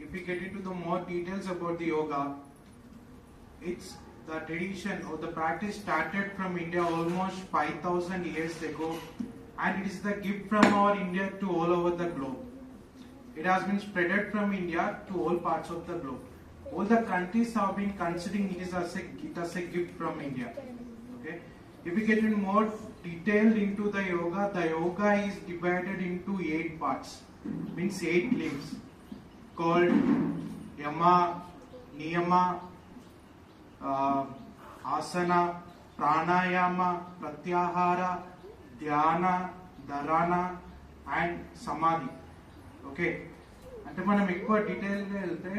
if we get into the more details about the yoga, it's the tradition or the practice started from India almost 5,000 years ago, and it is the gift from our India to all over the globe. It has been spreaded from India to all parts of the globe. All the countries have been considering it as a gift from India. Okay. If we get in more detailed into the yoga is divided into 8 parts, means 8 limbs, called Yama, Niyama, Asana, Pranayama, Pratyahara, Dhyana, Dharana and Samadhi. Okay, అంటే మనం ఎక్కువ డీటెయిల్గా వెళ్తే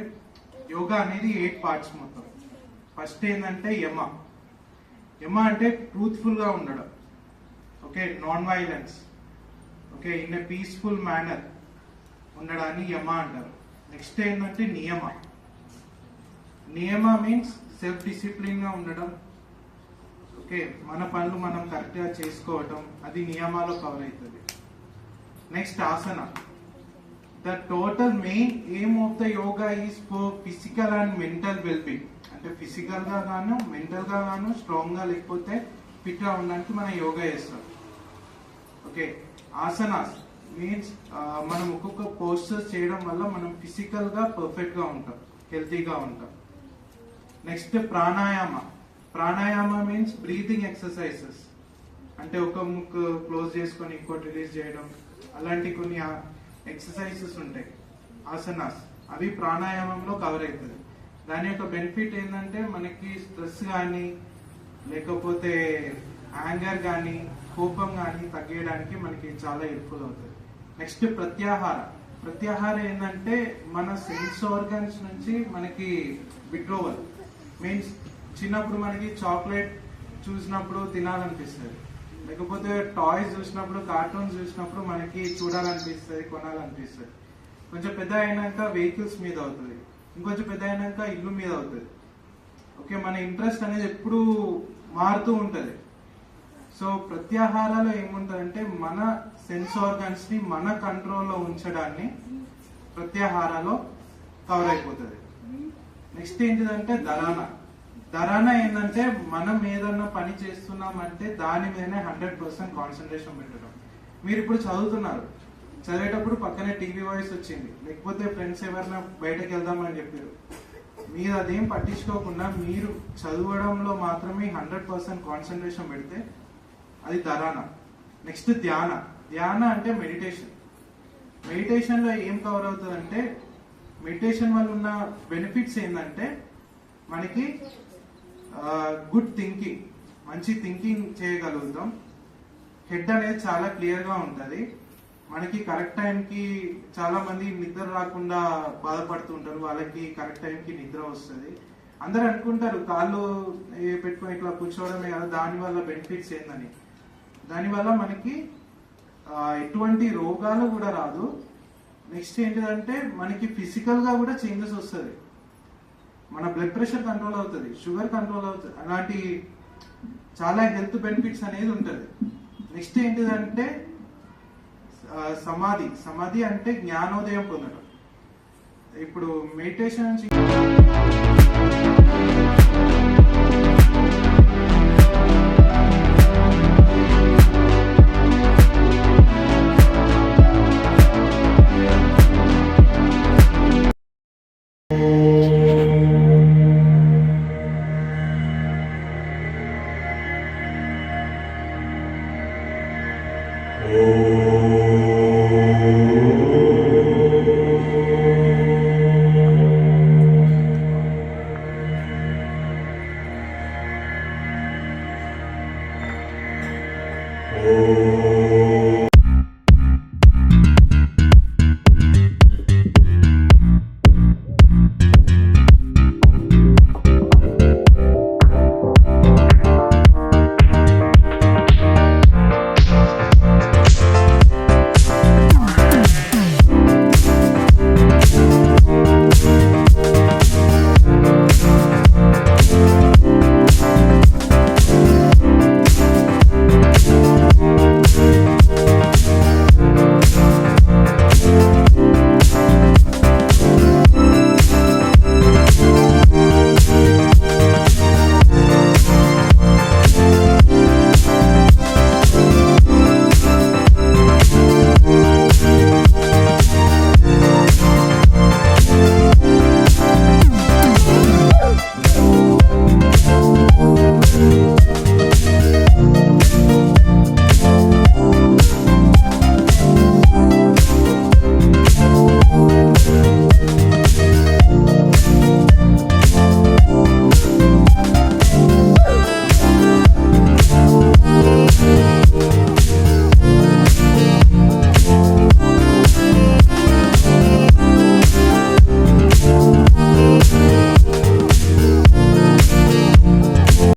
యోగా అనేది 8 parts మొత్తం. First ఏంటంటే యమ అంటే ట్రూత్ఫుల్గా ఉండడం, okay, non violence, okay, in a peaceful manner ఉండడాన్ని యమ అంటారు. నెక్స్ట్ ఏంటంటే నియమ మీన్స్ సెల్ఫ్ డిసిప్లిన్గా ఉండడం, ఓకే, మన పనులు మనం కరెక్ట్గా చేసుకోవటం, అది నియమాలో కవర్ అవుతుంది. Next Haasan. The total main aim of the yoga is for physical and mental well-being. అంటే ఫిజికల్ గా గాను మెంటల్ గా గాను స్ట్రాంగ్ గా లేకపోతే ఫిట్ గా ఉండడానికి మనం యోగా చేస్తాం. ఓకే, ఆసనాస్ మీన్స్ మనం ఒక్కొక్క పోస్టర్స్ చేయడం వల్ల మనం ఫిజికల్ గా పర్ఫెక్ట్ గా ఉంటాం, హెల్తీగా ఉంటాం. Next pranayama means breathing exercises, అంటే ఒక ముక్కు క్లోజ్ చేసుకొని ఇంకోటి రిలీజ్ చేయడం, అలాంటి కొన్ని ఎక్సర్సైజెస్ ఉంటాయి, ఆసనాస్, అవి ప్రాణాయామంలో కవర్ అవుతుంది. దాని యొక్క బెనిఫిట్ ఏంటంటే మనకి స్ట్రెస్ కానీ లేకపోతే యాంగర్ కానీ కోపం కానీ తగ్గడానికి మనకి చాలా హెల్ప్ఫుల్ అవుతుంది. నెక్స్ట్ ప్రత్యాహార ఏంటంటే మన సెన్స్ ఆర్గన్స్ నుంచి మనకి విడ్రోవల్, మీన్స్ చిన్నప్పుడు మనకి చాక్లెట్ చూసినప్పుడు తినాలనిపిస్తుంది, లేకపోతే టాయ్స్ చూసినప్పుడు, కార్టూన్స్ చూసినప్పుడు మనకి చూడాలనిపిస్తుంది, కొనాలనిపిస్తుంది. కొంచెం పెద్ద అయినాక వెహికల్స్ మీద అవుతుంది, ఇంకొంచెం పెద్ద అయినాక ఇల్లు మీద అవుతుంది. ఓకే, మన ఇంట్రెస్ట్ అనేది ఎప్పుడు మారుతూ ఉంటుంది. సో ప్రత్యాహారాలో ఏముంటుందంటే మన సెన్స్ ఆర్గన్స్ ని మన కంట్రోల్లో ఉంచడాన్ని ప్రత్యాహారాలో కవర్ అయిపోతుంది. నెక్స్ట్ ఏంటిదంటే ధరానా ఏంటంటే మనం ఏదన్నా పని చేస్తున్నామంటే దాని మీదనే 100% కాన్సన్ట్రేషన్ పెట్టడం. మీరు ఇప్పుడు చదువుతున్నారు, చదివేటప్పుడు పక్కనే టీవీ వాయిస్ వచ్చింది, లేకపోతే ఫ్రెండ్స్ ఎవరైనా బయటకు వెళ్దామని చెప్పారు, మీరు అదేం పట్టించుకోకుండా మీరు చదవడంలో మాత్రమే 100% కాన్సన్ట్రేషన్ పెడితే అది ధరానా. నెక్స్ట్ ధ్యాన అంటే మెడిటేషన్ లో ఏం కవర్ అవుతుందంటే, మెడిటేషన్ వల్ల ఉన్న బెనిఫిట్స్ ఏంటంటే మనకి గుడ్ థింకింగ్, మంచి థింకింగ్ చేయగలుగుతాం. హెడ్ అనేది చాలా క్లియర్ గా ఉంటుంది. మనకి కరెక్ట్ టైంకి, చాలా మంది నిద్ర రాకుండా బాధపడుతుంటారు, వాళ్ళకి కరెక్ట్ టైంకి నిద్ర వస్తుంది. అందరు అనుకుంటారు కాళ్ళు పెట్టుకొని ఇట్లా కూర్చోవడమే కదా దానివల్ల బెనిఫిట్స్ ఏందని. దానివల్ల మనకి ఎటువంటి రోగాలు కూడా రాదు. నెక్స్ట్ ఏంటిదంటే మనకి ఫిజికల్ గా కూడా చేంజెస్ వస్తుంది, మన బ్లడ్ ప్రెషర్ కంట్రోల్ అవుతుంది, షుగర్ కంట్రోల్ అవుతుంది, అలాంటి చాలా హెల్త్ బెనిఫిట్స్ అనేది ఉంటుంది. నెక్స్ట్ ఏంటిదంటే సమాధి అంటే జ్ఞానోదయం పొందడం. ఇప్పుడు మెడిటేషన్ నుంచి